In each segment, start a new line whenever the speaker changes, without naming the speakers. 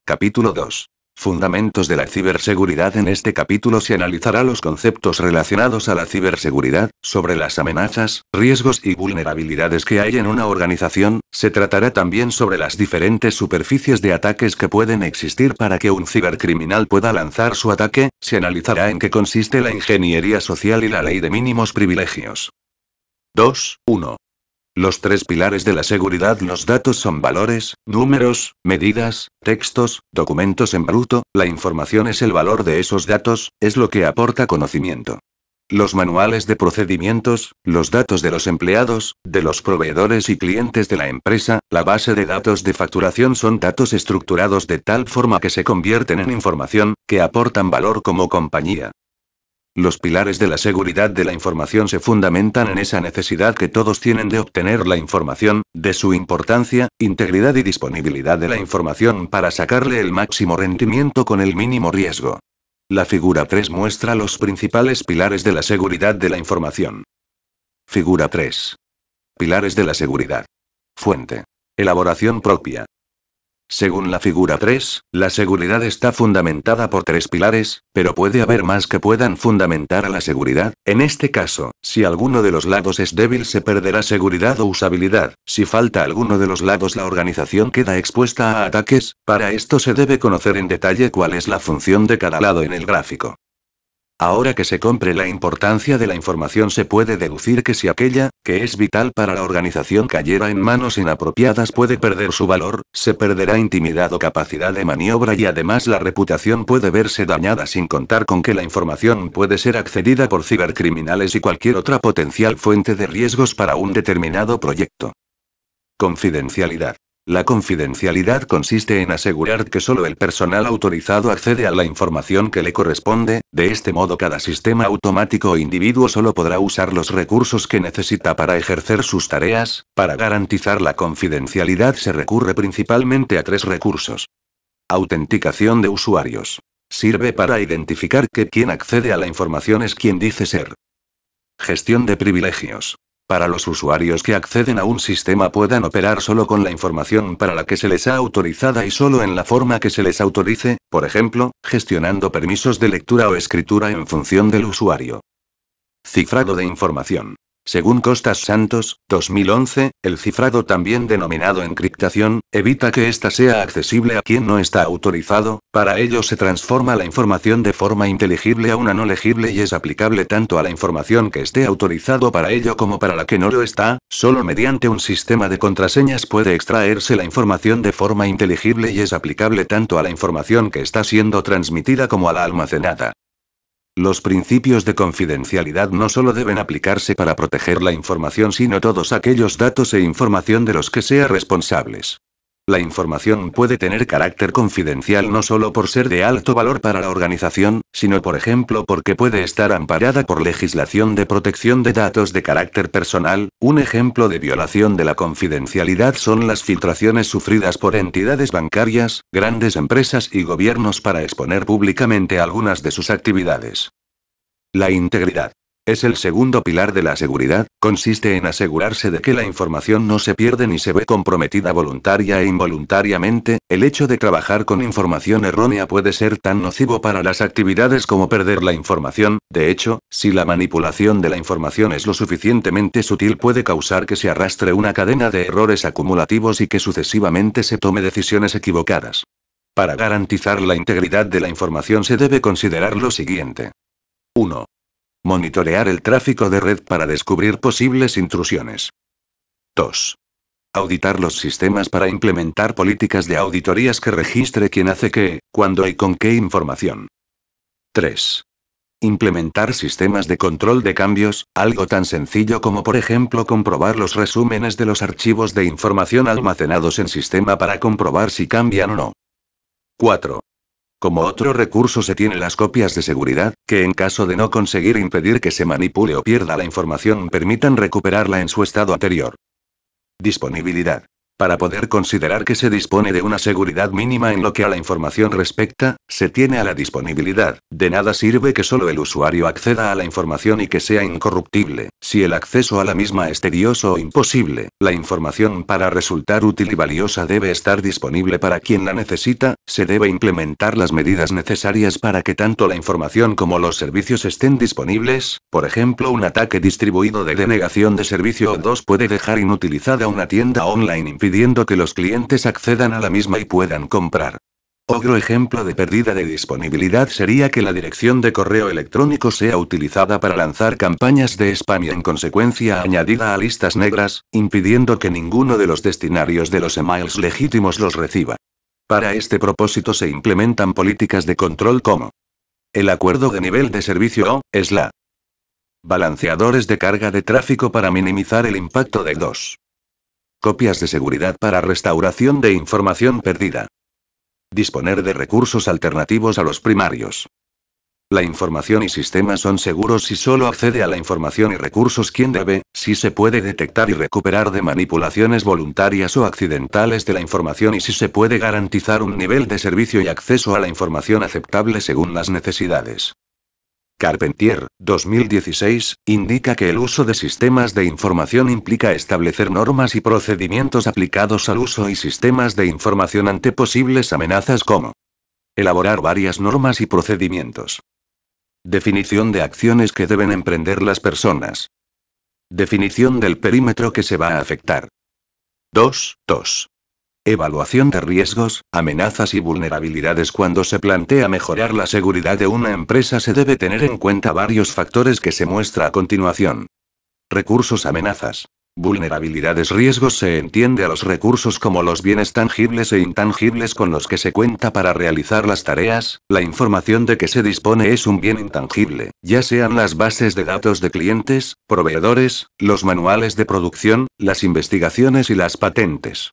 Capítulo 2. Fundamentos de la ciberseguridad. En este capítulo se analizará los conceptos relacionados a la ciberseguridad, sobre las amenazas, riesgos y vulnerabilidades que hay en una organización. Se tratará también sobre las diferentes superficies de ataques que pueden existir para que un cibercriminal pueda lanzar su ataque. Se analizará en qué consiste la ingeniería social y la ley de mínimos privilegios. 2.1. Los tres pilares de la seguridad. Los datos son valores, números, medidas, textos, documentos en bruto. La información es el valor de esos datos, es lo que aporta conocimiento. Los manuales de procedimientos, los datos de los empleados, de los proveedores y clientes de la empresa, la base de datos de facturación son datos estructurados de tal forma que se convierten en información, que aportan valor como compañía. Los pilares de la seguridad de la información se fundamentan en esa necesidad que todos tienen de obtener la información, de su importancia, integridad y disponibilidad de la información para sacarle el máximo rendimiento con el mínimo riesgo. La figura 3 muestra los principales pilares de la seguridad de la información. Figura 3. Pilares de la seguridad. Fuente. Elaboración propia. Según la figura 3, la seguridad está fundamentada por tres pilares, pero puede haber más que puedan fundamentar a la seguridad. En este caso, si alguno de los lados es débil se perderá seguridad o usabilidad. Si falta alguno de los lados la organización queda expuesta a ataques. Para esto se debe conocer en detalle cuál es la función de cada lado en el gráfico. Ahora que se compre la importancia de la información se puede deducir que si aquella, que es vital para la organización cayera en manos inapropiadas puede perder su valor, se perderá intimidad o capacidad de maniobra y además la reputación puede verse dañada sin contar con que la información puede ser accedida por cibercriminales y cualquier otra potencial fuente de riesgos para un determinado proyecto. Confidencialidad. La confidencialidad consiste en asegurar que solo el personal autorizado accede a la información que le corresponde. De este modo cada sistema automático o individuo solo podrá usar los recursos que necesita para ejercer sus tareas. Para garantizar la confidencialidad se recurre principalmente a tres recursos. Autenticación de usuarios. Sirve para identificar que quien accede a la información es quien dice ser. Gestión de privilegios. Para los usuarios que acceden a un sistema puedan operar solo con la información para la que se les ha autorizada y solo en la forma que se les autorice, por ejemplo, gestionando permisos de lectura o escritura en función del usuario. Cifrado de información. Según Costas Santos, 2011, el cifrado también denominado encriptación, evita que ésta sea accesible a quien no está autorizado. Para ello se transforma la información de forma inteligible a una no legible y es aplicable tanto a la información que esté autorizado para ello como para la que no lo está. Solo mediante un sistema de contraseñas puede extraerse la información de forma inteligible y es aplicable tanto a la información que está siendo transmitida como a la almacenada. Los principios de confidencialidad no solo deben aplicarse para proteger la información sino todos aquellos datos e información de los que sea responsables. La información puede tener carácter confidencial no solo por ser de alto valor para la organización, sino por ejemplo porque puede estar amparada por legislación de protección de datos de carácter personal. Un ejemplo de violación de la confidencialidad son las filtraciones sufridas por entidades bancarias, grandes empresas y gobiernos para exponer públicamente algunas de sus actividades. La integridad. Es el segundo pilar de la seguridad, consiste en asegurarse de que la información no se pierde ni se ve comprometida voluntaria e involuntariamente. El hecho de trabajar con información errónea puede ser tan nocivo para las actividades como perder la información. De hecho, si la manipulación de la información es lo suficientemente sutil puede causar que se arrastre una cadena de errores acumulativos y que sucesivamente se tome decisiones equivocadas. Para garantizar la integridad de la información se debe considerar lo siguiente. 1. Monitorear el tráfico de red para descubrir posibles intrusiones. 2. Auditar los sistemas para implementar políticas de auditorías que registre quién hace qué, cuándo y con qué información. 3. Implementar sistemas de control de cambios, algo tan sencillo como por ejemplo comprobar los resúmenes de los archivos de información almacenados en sistema para comprobar si cambian o no. 4. Como otro recurso se tiene las copias de seguridad, que en caso de no conseguir impedir que se manipule o pierda la información permitan recuperarla en su estado anterior. Disponibilidad. Para poder considerar que se dispone de una seguridad mínima en lo que a la información respecta, se tiene a la disponibilidad. De nada sirve que solo el usuario acceda a la información y que sea incorruptible, si el acceso a la misma es tedioso o imposible. La información, para resultar útil y valiosa, debe estar disponible para quien la necesita. Se debe implementar las medidas necesarias para que tanto la información como los servicios estén disponibles. Por ejemplo, un ataque distribuido de denegación de servicio o dos puede dejar inutilizada una tienda online impidiendo que los clientes accedan a la misma y puedan comprar. Otro ejemplo de pérdida de disponibilidad sería que la dirección de correo electrónico sea utilizada para lanzar campañas de spam y en consecuencia añadida a listas negras, impidiendo que ninguno de los destinatarios de los emails legítimos los reciba. Para este propósito se implementan políticas de control como el acuerdo de nivel de servicio o SLA. Balanceadores de carga de tráfico para minimizar el impacto de DDoS. Copias de seguridad para restauración de información perdida. Disponer de recursos alternativos a los primarios. La información y sistemas son seguros si solo accede a la información y recursos quien debe, si se puede detectar y recuperar de manipulaciones voluntarias o accidentales de la información y si se puede garantizar un nivel de servicio y acceso a la información aceptable según las necesidades. Carpentier, 2016, indica que el uso de sistemas de información implica establecer normas y procedimientos aplicados al uso y sistemas de información ante posibles amenazas como elaborar varias normas y procedimientos. Definición de acciones que deben emprender las personas. Definición del perímetro que se va a afectar. 2. Evaluación de riesgos, amenazas y vulnerabilidades. Cuando se plantea mejorar la seguridad de una empresa se debe tener en cuenta varios factores que se muestra a continuación. Recursos, amenazas. Vulnerabilidades, riesgos. Se entiende a los recursos como los bienes tangibles e intangibles con los que se cuenta para realizar las tareas. La información de que se dispone es un bien intangible, ya sean las bases de datos de clientes, proveedores, los manuales de producción, las investigaciones y las patentes.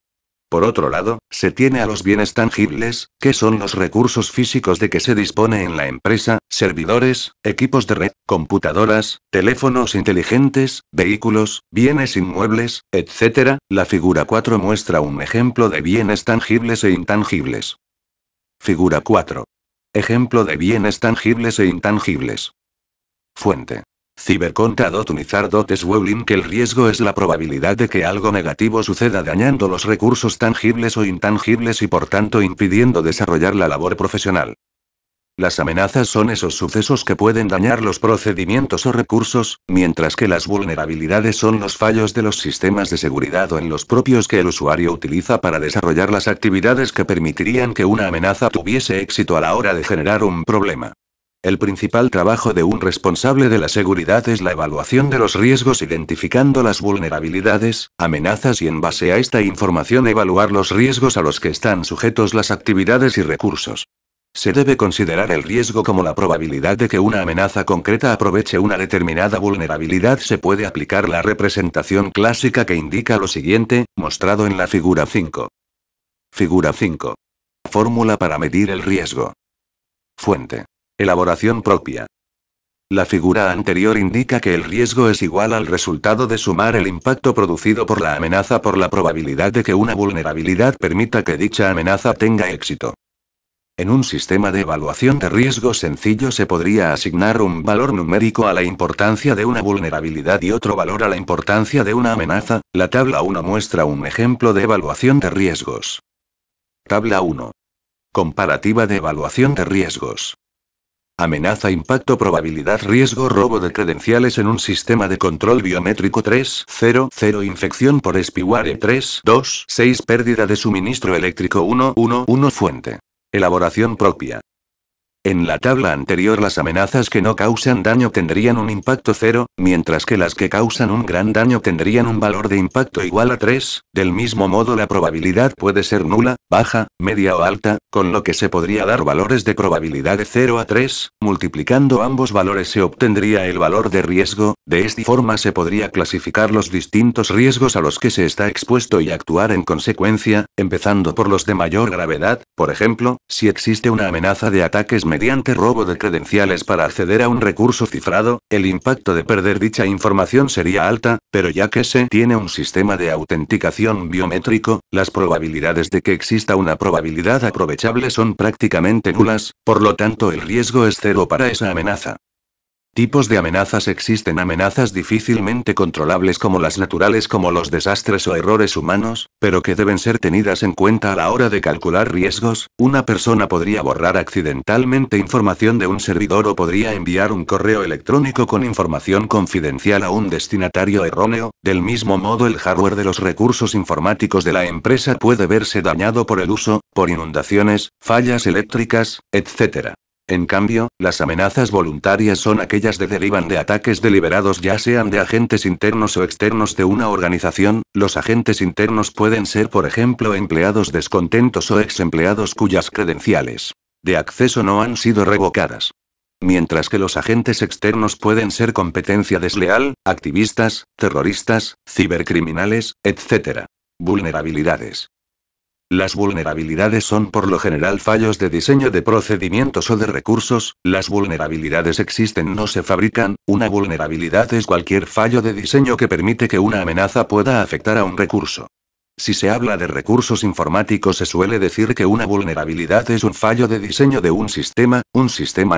Por otro lado, se tiene a los bienes tangibles, que son los recursos físicos de que se dispone en la empresa, servidores, equipos de red, computadoras, teléfonos inteligentes, vehículos, bienes inmuebles, etc. La figura 4 muestra un ejemplo de bienes tangibles e intangibles. Figura 4. Ejemplo de bienes tangibles e intangibles. Fuente. Cyberconta.unizar.swelling. Que el riesgo es la probabilidad de que algo negativo suceda dañando los recursos tangibles o intangibles y por tanto impidiendo desarrollar la labor profesional. Las amenazas son esos sucesos que pueden dañar los procedimientos o recursos, mientras que las vulnerabilidades son los fallos de los sistemas de seguridad o en los propios que el usuario utiliza para desarrollar las actividades que permitirían que una amenaza tuviese éxito a la hora de generar un problema. El principal trabajo de un responsable de la seguridad es la evaluación de los riesgos identificando las vulnerabilidades, amenazas y en base a esta información evaluar los riesgos a los que están sujetos las actividades y recursos. Se debe considerar el riesgo como la probabilidad de que una amenaza concreta aproveche una determinada vulnerabilidad. Se puede aplicar la representación clásica que indica lo siguiente, mostrado en la figura 5. Figura 5. Fórmula para medir el riesgo. Fuente. Elaboración propia. La figura anterior indica que el riesgo es igual al resultado de sumar el impacto producido por la amenaza por la probabilidad de que una vulnerabilidad permita que dicha amenaza tenga éxito. En un sistema de evaluación de riesgo sencillo se podría asignar un valor numérico a la importancia de una vulnerabilidad y otro valor a la importancia de una amenaza. La tabla 1 muestra un ejemplo de evaluación de riesgos. Tabla 1. Comparativa de evaluación de riesgos. Amenaza, impacto, probabilidad, riesgo, robo de credenciales en un sistema de control biométrico 3.0.0, infección por spyware 3.2.6, pérdida de suministro eléctrico 1.1.1. Fuente. Elaboración propia. En la tabla anterior las amenazas que no causan daño tendrían un impacto 0, mientras que las que causan un gran daño tendrían un valor de impacto igual a 3, del mismo modo la probabilidad puede ser nula, baja, media o alta, con lo que se podría dar valores de probabilidad de 0 a 3, multiplicando ambos valores se obtendría el valor de riesgo. De esta forma se podría clasificar los distintos riesgos a los que se está expuesto y actuar en consecuencia, empezando por los de mayor gravedad. Por ejemplo, si existe una amenaza de ataques mediante robo de credenciales para acceder a un recurso cifrado, el impacto de perder dicha información sería alta, pero ya que se tiene un sistema de autenticación biométrico, las probabilidades de que exista una probabilidad aprovechable son prácticamente nulas, por lo tanto el riesgo es cero para esa amenaza. Tipos de amenazas existen: amenazas difícilmente controlables como las naturales, como los desastres o errores humanos, pero que deben ser tenidas en cuenta a la hora de calcular riesgos. Una persona podría borrar accidentalmente información de un servidor o podría enviar un correo electrónico con información confidencial a un destinatario erróneo. Del mismo modo, el hardware de los recursos informáticos de la empresa puede verse dañado por el uso, por inundaciones, fallas eléctricas, etc. En cambio, las amenazas voluntarias son aquellas que derivan de ataques deliberados, ya sean de agentes internos o externos de una organización. Los agentes internos pueden ser, por ejemplo, empleados descontentos o ex empleados cuyas credenciales de acceso no han sido revocadas. Mientras que los agentes externos pueden ser competencia desleal, activistas, terroristas, cibercriminales, etc. Vulnerabilidades. Las vulnerabilidades son por lo general fallos de diseño de procedimientos o de recursos. Las vulnerabilidades existen, no se fabrican. Una vulnerabilidad es cualquier fallo de diseño que permite que una amenaza pueda afectar a un recurso. Si se habla de recursos informáticos, se suele decir que una vulnerabilidad es un fallo de diseño de un sistema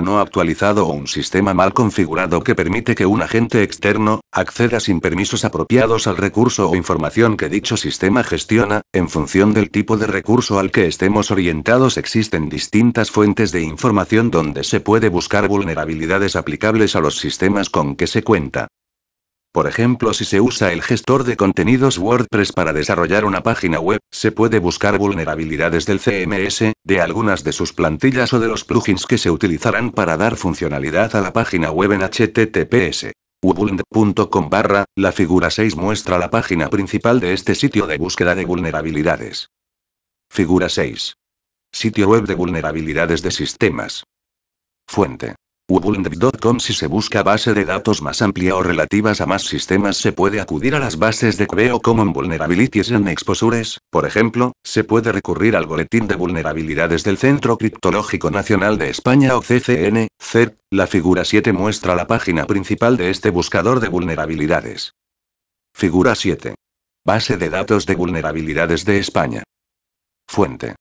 no actualizado o un sistema mal configurado que permite que un agente externo acceda sin permisos apropiados al recurso o información que dicho sistema gestiona. En función del tipo de recurso al que estemos orientados, existen distintas fuentes de información donde se puede buscar vulnerabilidades aplicables a los sistemas con que se cuenta. Por ejemplo, si se usa el gestor de contenidos WordPress para desarrollar una página web, se puede buscar vulnerabilidades del CMS, de algunas de sus plantillas o de los plugins que se utilizarán para dar funcionalidad a la página web en https. www.vulnerabilidades.com. La figura 6 muestra la página principal de este sitio de búsqueda de vulnerabilidades. Figura 6. Sitio web de vulnerabilidades de sistemas. Fuente: www.vulnerabilities.com. Si se busca base de datos más amplia o relativas a más sistemas, se puede acudir a las bases de Creo Common Vulnerabilities and Exposures. Por ejemplo, se puede recurrir al Boletín de Vulnerabilidades del Centro Criptológico Nacional de España o CCN, CERT. La figura 7 muestra la página principal de este buscador de vulnerabilidades. Figura 7. Base de datos de vulnerabilidades de España. Fuente: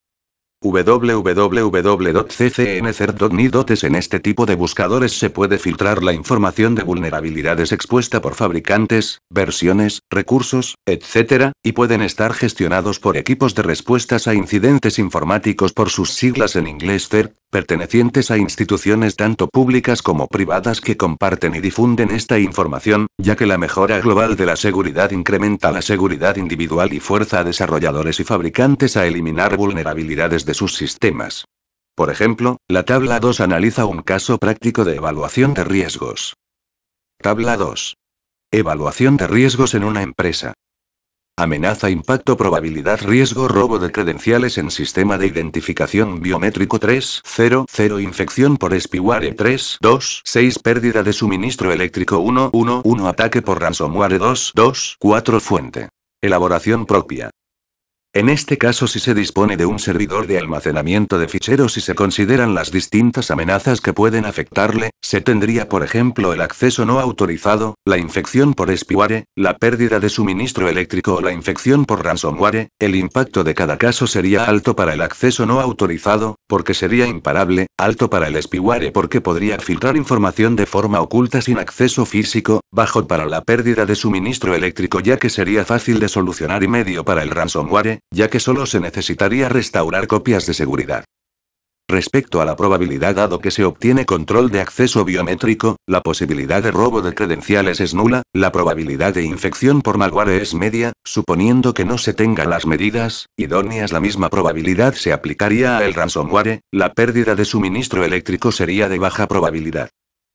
www.ccncert.ni.es. En este tipo de buscadores se puede filtrar la información de vulnerabilidades expuesta por fabricantes, versiones, recursos, etc., y pueden estar gestionados por equipos de respuestas a incidentes informáticos, por sus siglas en inglés CERT, pertenecientes a instituciones tanto públicas como privadas que comparten y difunden esta información, ya que la mejora global de la seguridad incrementa la seguridad individual y fuerza a desarrolladores y fabricantes a eliminar vulnerabilidades de sus sistemas. Por ejemplo, la tabla 2 analiza un caso práctico de evaluación de riesgos. Tabla 2. Evaluación de riesgos en una empresa. Amenaza, impacto, probabilidad, riesgo, robo de credenciales en sistema de identificación biométrico 3.0.0, infección por spyware 3.2.6, pérdida de suministro eléctrico 1.1.1, ataque por ransomware 2.2.4. Fuente: elaboración propia. En este caso, si se dispone de un servidor de almacenamiento de ficheros y se consideran las distintas amenazas que pueden afectarle, se tendría, por ejemplo, el acceso no autorizado, la infección por spyware, la pérdida de suministro eléctrico o la infección por ransomware. El impacto de cada caso sería alto para el acceso no autorizado, porque sería imparable; alto para el spyware porque podría filtrar información de forma oculta sin acceso físico; bajo para la pérdida de suministro eléctrico, ya que sería fácil de solucionar; y medio para el ransomware, ya que solo se necesitaría restaurar copias de seguridad. Respecto a la probabilidad, dado que se obtiene control de acceso biométrico, la posibilidad de robo de credenciales es nula; la probabilidad de infección por malware es media, suponiendo que no se tengan las medidas idóneas. La misma probabilidad se aplicaría al ransomware; la pérdida de suministro eléctrico sería de baja probabilidad.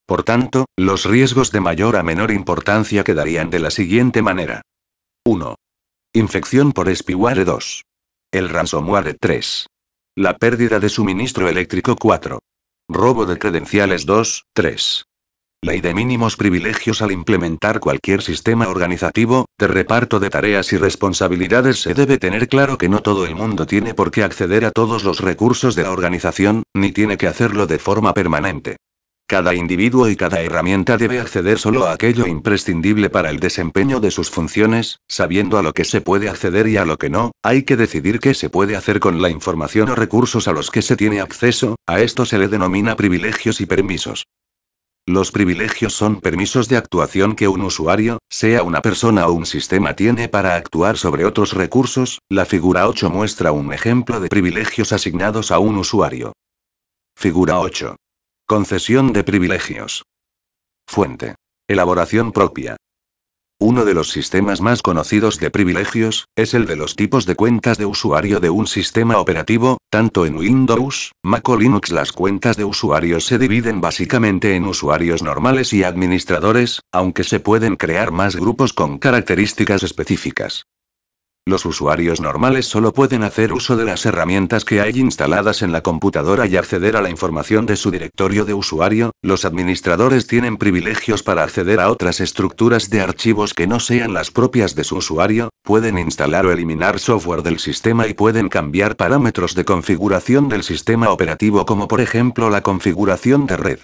Por tanto, los riesgos de mayor a menor importancia quedarían de la siguiente manera. 1. Infección por spyware 2. El ransomware 3. La pérdida de suministro eléctrico 4. Robo de credenciales 2, 3. Ley de mínimos privilegios. Al implementar cualquier sistema organizativo, de reparto de tareas y responsabilidades, se debe tener claro que no todo el mundo tiene por qué acceder a todos los recursos de la organización, ni tiene que hacerlo de forma permanente. Cada individuo y cada herramienta debe acceder solo a aquello imprescindible para el desempeño de sus funciones, sabiendo a lo que se puede acceder y a lo que no. Hay que decidir qué se puede hacer con la información o recursos a los que se tiene acceso. A esto se le denomina privilegios y permisos. Los privilegios son permisos de actuación que un usuario, sea una persona o un sistema, tiene para actuar sobre otros recursos. La figura 8 muestra un ejemplo de privilegios asignados a un usuario. Figura 8. Concesión de privilegios. Fuente. Elaboración propia. Uno de los sistemas más conocidos de privilegios es el de los tipos de cuentas de usuario de un sistema operativo. Tanto en Windows, Mac o Linux las cuentas de usuarios se dividen básicamente en usuarios normales y administradores, aunque se pueden crear más grupos con características específicas. Los usuarios normales solo pueden hacer uso de las herramientas que hay instaladas en la computadora y acceder a la información de su directorio de usuario. Los administradores tienen privilegios para acceder a otras estructuras de archivos que no sean las propias de su usuario, pueden instalar o eliminar software del sistema y pueden cambiar parámetros de configuración del sistema operativo, como por ejemplo la configuración de red.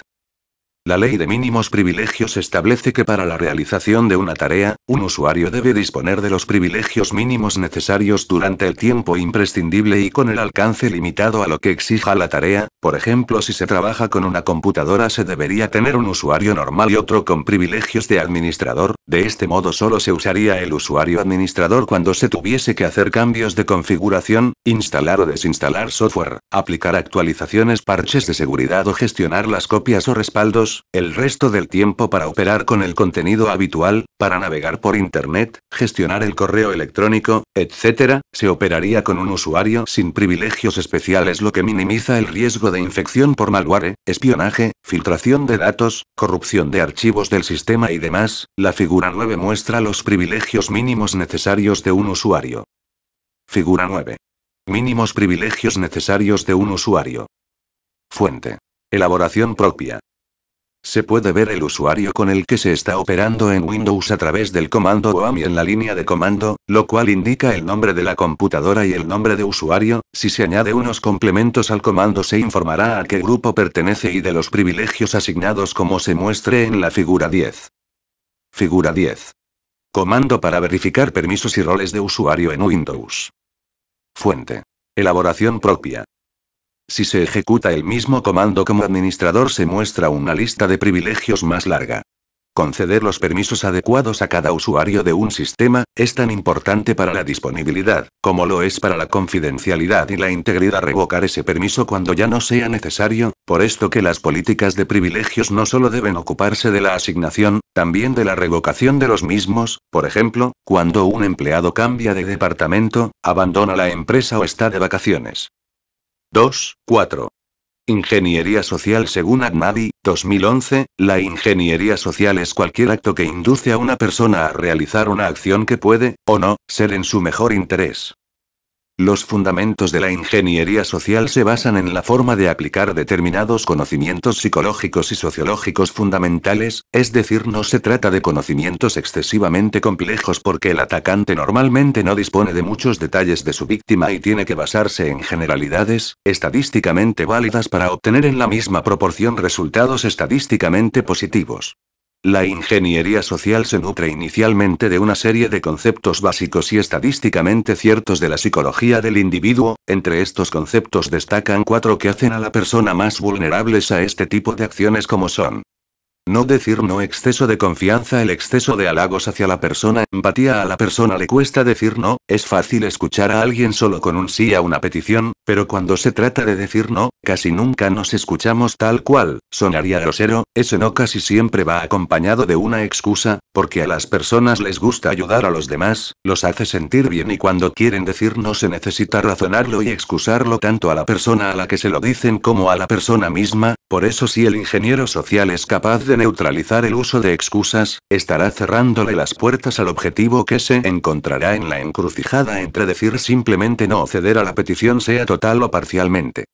La ley de mínimos privilegios establece que para la realización de una tarea, un usuario debe disponer de los privilegios mínimos necesarios durante el tiempo imprescindible y con el alcance limitado a lo que exija la tarea. Por ejemplo, si se trabaja con una computadora, se debería tener un usuario normal y otro con privilegios de administrador. De este modo solo se usaría el usuario administrador cuando se tuviese que hacer cambios de configuración, instalar o desinstalar software, aplicar actualizaciones, parches de seguridad o gestionar las copias o respaldos. El resto del tiempo para operar con el contenido habitual, para navegar por Internet, gestionar el correo electrónico, etc., se operaría con un usuario sin privilegios especiales, lo que minimiza el riesgo de infección por malware, espionaje, filtración de datos, corrupción de archivos del sistema y demás. La figura 9 muestra los privilegios mínimos necesarios de un usuario. Figura 9. Mínimos privilegios necesarios de un usuario. Fuente. Elaboración propia. Se puede ver el usuario con el que se está operando en Windows a través del comando OAMI en la línea de comando, lo cual indica el nombre de la computadora y el nombre de usuario. Si se añade unos complementos al comando, se informará a qué grupo pertenece y de los privilegios asignados, como se muestre en la figura 10. Figura 10. Comando para verificar permisos y roles de usuario en Windows. Fuente. Elaboración propia. Si se ejecuta el mismo comando como administrador, se muestra una lista de privilegios más larga. Conceder los permisos adecuados a cada usuario de un sistema es tan importante para la disponibilidad, como lo es para la confidencialidad y la integridad revocar ese permiso cuando ya no sea necesario. Por esto que las políticas de privilegios no solo deben ocuparse de la asignación, también de la revocación de los mismos. Por ejemplo, cuando un empleado cambia de departamento, abandona la empresa o está de vacaciones. 2.4. Ingeniería social. Según Agnabi, 2011, la ingeniería social es cualquier acto que induce a una persona a realizar una acción que puede, o no, ser en su mejor interés. Los fundamentos de la ingeniería social se basan en la forma de aplicar determinados conocimientos psicológicos y sociológicos fundamentales, es decir, no se trata de conocimientos excesivamente complejos porque el atacante normalmente no dispone de muchos detalles de su víctima y tiene que basarse en generalidades estadísticamente válidas para obtener en la misma proporción resultados estadísticamente positivos. La ingeniería social se nutre inicialmente de una serie de conceptos básicos y estadísticamente ciertos de la psicología del individuo. Entre estos conceptos destacan 4 que hacen a la persona más vulnerables a este tipo de acciones, como son: no decir no, exceso de confianza, el exceso de halagos hacia la persona, empatía, a la persona le cuesta decir no, es fácil escuchar a alguien solo con un sí a una petición, pero cuando se trata de decir no, casi nunca nos escuchamos tal cual. Sonaría grosero, ese no casi siempre va acompañado de una excusa, porque a las personas les gusta ayudar a los demás, los hace sentir bien, y cuando quieren decir no se necesita razonarlo y excusarlo tanto a la persona a la que se lo dicen como a la persona misma. Por eso, si el ingeniero social es capaz de neutralizar el uso de excusas, estará cerrándole las puertas al objetivo que se encontrará en la encrucijada entre decir simplemente no o ceder a la petición, sea total o parcialmente.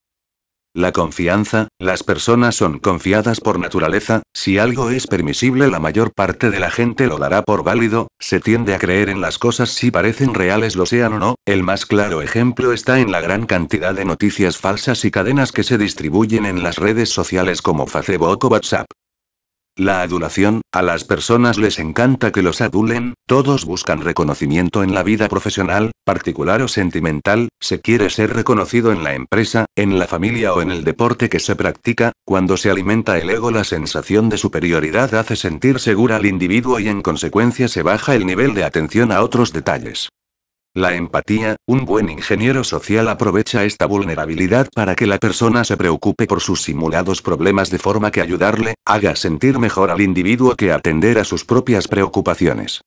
La confianza, las personas son confiadas por naturaleza, si algo es permisible la mayor parte de la gente lo dará por válido, se tiende a creer en las cosas si parecen reales lo sean o no, el más claro ejemplo está en la gran cantidad de noticias falsas y cadenas que se distribuyen en las redes sociales como Facebook o WhatsApp. La adulación, a las personas les encanta que los adulen, todos buscan reconocimiento en la vida profesional, particular o sentimental, se quiere ser reconocido en la empresa, en la familia o en el deporte que se practica, cuando se alimenta el ego la sensación de superioridad hace sentir segura al individuo y en consecuencia se baja el nivel de atención a otros detalles. La empatía, un buen ingeniero social aprovecha esta vulnerabilidad para que la persona se preocupe por sus simulados problemas de forma que ayudarle, haga sentir mejor al individuo que atender a sus propias preocupaciones.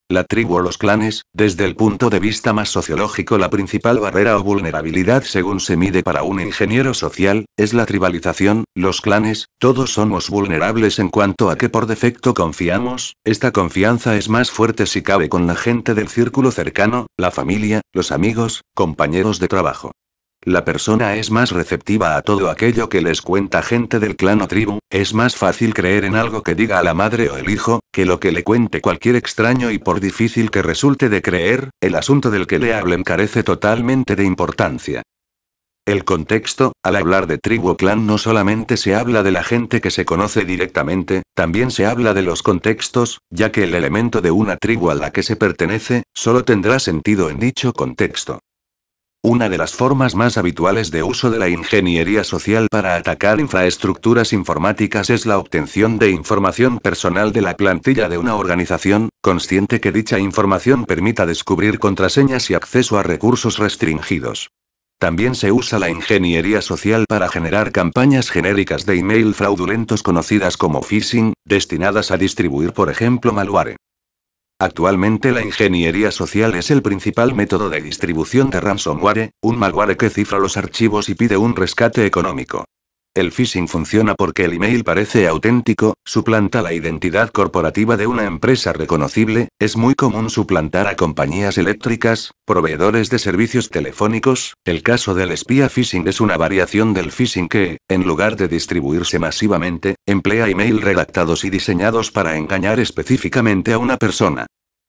La tribu o los clanes, desde el punto de vista más sociológico, la principal barrera o vulnerabilidad según se mide para un ingeniero social, es la tribalización, los clanes, todos somos vulnerables en cuanto a que por defecto confiamos, esta confianza es más fuerte si cabe con la gente del círculo cercano, la familia, los amigos, compañeros de trabajo. La persona es más receptiva a todo aquello que les cuenta gente del clan o tribu, es más fácil creer en algo que diga a la madre o el hijo, que lo que le cuente cualquier extraño y por difícil que resulte de creer, el asunto del que le hablen carece totalmente de importancia. El contexto, al hablar de tribu o clan no solamente se habla de la gente que se conoce directamente, también se habla de los contextos, ya que el elemento de una tribu a la que se pertenece, solo tendrá sentido en dicho contexto. Una de las formas más habituales de uso de la ingeniería social para atacar infraestructuras informáticas es la obtención de información personal de la plantilla de una organización, consciente que dicha información permita descubrir contraseñas y acceso a recursos restringidos. También se usa la ingeniería social para generar campañas genéricas de email fraudulentos conocidas como phishing, destinadas a distribuir por ejemplo malware. Actualmente la ingeniería social es el principal método de distribución de ransomware, un malware que cifra los archivos y pide un rescate económico. El phishing funciona porque el email parece auténtico, suplanta la identidad corporativa de una empresa reconocible, es muy común suplantar a compañías eléctricas, proveedores de servicios telefónicos, el caso del espía phishing es una variación del phishing que, en lugar de distribuirse masivamente, emplea email redactados y diseñados para engañar específicamente a una persona.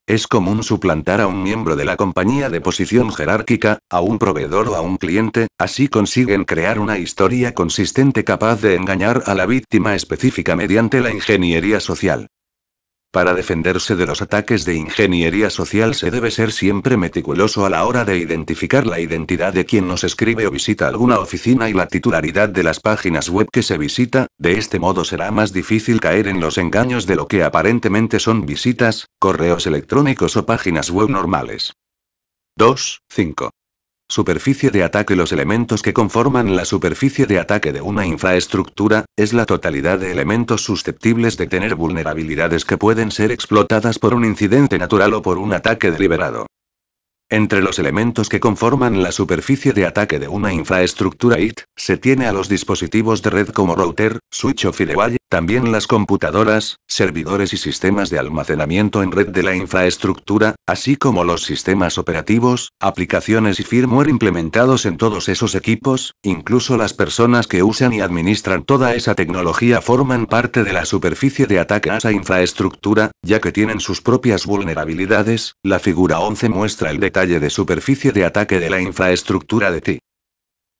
Es común suplantar a un miembro de la compañía de posición jerárquica, a un proveedor o a un cliente, así consiguen crear una historia consistente capaz de engañar a la víctima específica mediante la ingeniería social. Para defenderse de los ataques de ingeniería social se debe ser siempre meticuloso a la hora de identificar la identidad de quien nos escribe o visita alguna oficina y la titularidad de las páginas web que se visita, de este modo será más difícil caer en los engaños de lo que aparentemente son visitas, correos electrónicos o páginas web normales. 2.5. Superficie de ataque. Los elementos que conforman la superficie de ataque de una infraestructura, es la totalidad de elementos susceptibles de tener vulnerabilidades que pueden ser explotadas por un incidente natural o por un ataque deliberado. Entre los elementos que conforman la superficie de ataque de una infraestructura IT, se tiene a los dispositivos de red como router, switch o firewall, también las computadoras, servidores y sistemas de almacenamiento en red de la infraestructura, así como los sistemas operativos, aplicaciones y firmware implementados en todos esos equipos, incluso las personas que usan y administran toda esa tecnología forman parte de la superficie de ataque a esa infraestructura, ya que tienen sus propias vulnerabilidades. La figura 11 muestra el detalle de superficie de ataque de la infraestructura de TI.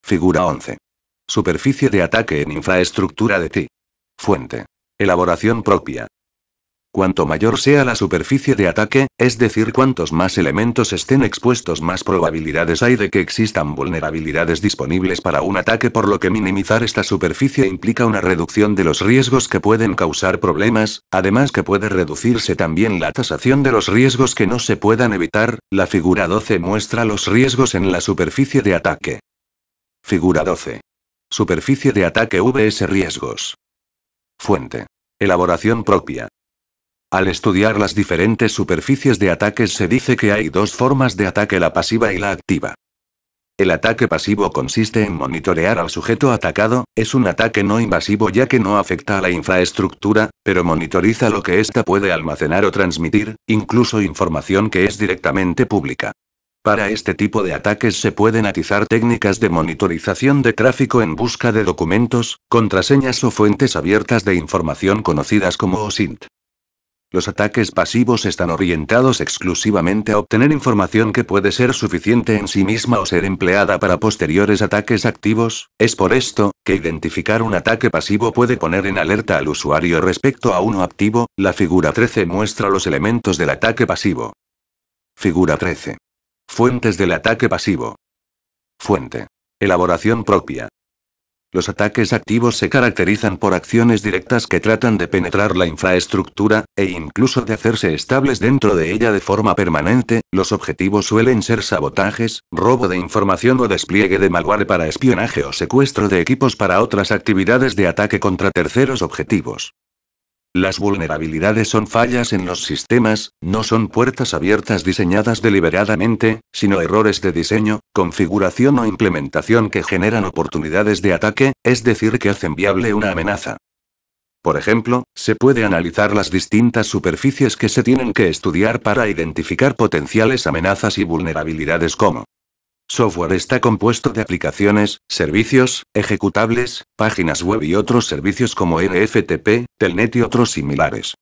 Figura 11. Superficie de ataque en infraestructura de TI. Fuente. Elaboración propia. Cuanto mayor sea la superficie de ataque, es decir, cuantos más elementos estén expuestos, más probabilidades hay de que existan vulnerabilidades disponibles para un ataque, por lo que minimizar esta superficie implica una reducción de los riesgos que pueden causar problemas, además que puede reducirse también la tasación de los riesgos que no se puedan evitar. La figura 12 muestra los riesgos en la superficie de ataque. Figura 12. Superficie de ataque vs riesgos. Fuente. Elaboración propia. Al estudiar las diferentes superficies de ataques se dice que hay dos formas de ataque, la pasiva y la activa. El ataque pasivo consiste en monitorear al sujeto atacado, es un ataque no invasivo ya que no afecta a la infraestructura, pero monitoriza lo que ésta puede almacenar o transmitir, incluso información que es directamente pública. Para este tipo de ataques se pueden atizar técnicas de monitorización de tráfico en busca de documentos, contraseñas o fuentes abiertas de información conocidas como OSINT. Los ataques pasivos están orientados exclusivamente a obtener información que puede ser suficiente en sí misma o ser empleada para posteriores ataques activos. Es por esto que identificar un ataque pasivo puede poner en alerta al usuario respecto a uno activo. La figura 13 muestra los elementos del ataque pasivo. Figura 13. Fuentes del ataque pasivo. Fuente. Elaboración propia. Los ataques activos se caracterizan por acciones directas que tratan de penetrar la infraestructura, e incluso de hacerse estables dentro de ella de forma permanente. Los objetivos suelen ser sabotajes, robo de información o despliegue de malware para espionaje o secuestro de equipos para otras actividades de ataque contra terceros objetivos. Las vulnerabilidades son fallas en los sistemas, no son puertas abiertas diseñadas deliberadamente, sino errores de diseño, configuración o implementación que generan oportunidades de ataque, es decir, que hacen viable una amenaza. Por ejemplo, se puede analizar las distintas superficies que se tienen que estudiar para identificar potenciales amenazas y vulnerabilidades como: software está compuesto de aplicaciones, servicios, ejecutables, páginas web y otros servicios como NFTP, Telnet y otros similares.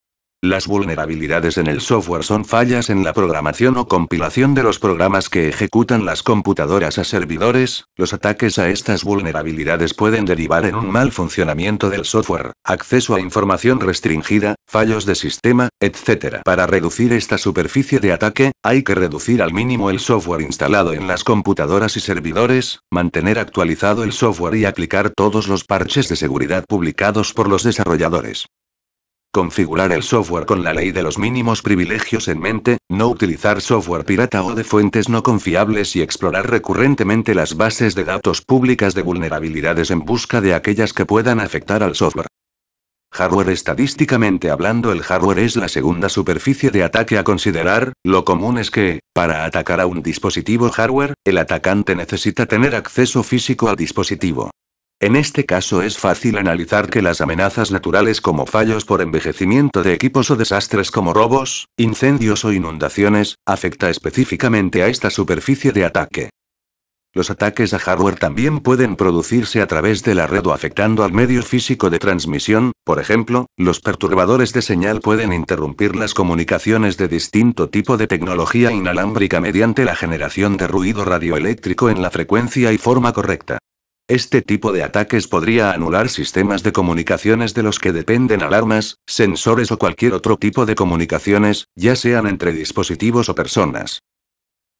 Las vulnerabilidades en el software son fallas en la programación o compilación de los programas que ejecutan las computadoras a servidores. Los ataques a estas vulnerabilidades pueden derivar en un mal funcionamiento del software, acceso a información restringida, fallos de sistema, etc. Para reducir esta superficie de ataque, hay que reducir al mínimo el software instalado en las computadoras y servidores, mantener actualizado el software y aplicar todos los parches de seguridad publicados por los desarrolladores. Configurar el software con la ley de los mínimos privilegios en mente, no utilizar software pirata o de fuentes no confiables y explorar recurrentemente las bases de datos públicas de vulnerabilidades en busca de aquellas que puedan afectar al software. Hardware. Estadísticamente hablando, el hardware es la segunda superficie de ataque a considerar. Lo común es que, para atacar a un dispositivo hardware, el atacante necesita tener acceso físico al dispositivo. En este caso es fácil analizar que las amenazas naturales como fallos por envejecimiento de equipos o desastres como robos, incendios o inundaciones, afecta específicamente a esta superficie de ataque. Los ataques a hardware también pueden producirse a través de la red o afectando al medio físico de transmisión. Por ejemplo, los perturbadores de señal pueden interrumpir las comunicaciones de distinto tipo de tecnología inalámbrica mediante la generación de ruido radioeléctrico en la frecuencia y forma correcta. Este tipo de ataques podría anular sistemas de comunicaciones de los que dependen alarmas, sensores o cualquier otro tipo de comunicaciones, ya sean entre dispositivos o personas.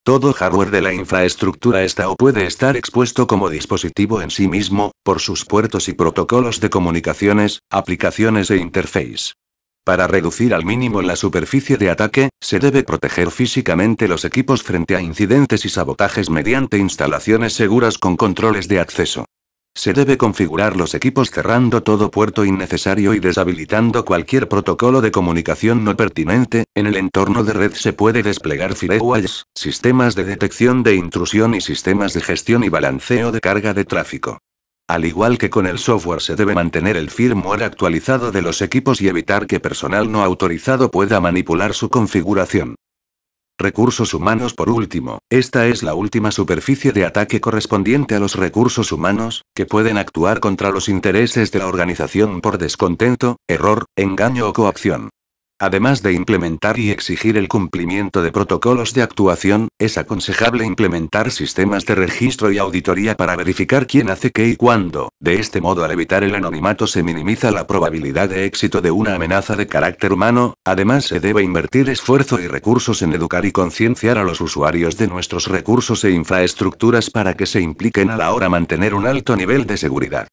Todo hardware de la infraestructura está o puede estar expuesto como dispositivo en sí mismo, por sus puertos y protocolos de comunicaciones, aplicaciones e interface. Para reducir al mínimo la superficie de ataque, se debe proteger físicamente los equipos frente a incidentes y sabotajes mediante instalaciones seguras con controles de acceso. Se debe configurar los equipos cerrando todo puerto innecesario y deshabilitando cualquier protocolo de comunicación no pertinente. En el entorno de red se puede desplegar firewalls, sistemas de detección de intrusión y sistemas de gestión y balanceo de carga de tráfico. Al igual que con el software, se debe mantener el firmware actualizado de los equipos y evitar que personal no autorizado pueda manipular su configuración. Recursos humanos. Por último, esta es la última superficie de ataque correspondiente a los recursos humanos, que pueden actuar contra los intereses de la organización por descontento, error, engaño o coacción. Además de implementar y exigir el cumplimiento de protocolos de actuación, es aconsejable implementar sistemas de registro y auditoría para verificar quién hace qué y cuándo. De este modo, al evitar el anonimato, se minimiza la probabilidad de éxito de una amenaza de carácter humano. Además, se debe invertir esfuerzo y recursos en educar y concienciar a los usuarios de nuestros recursos e infraestructuras para que se impliquen a la hora de mantener un alto nivel de seguridad.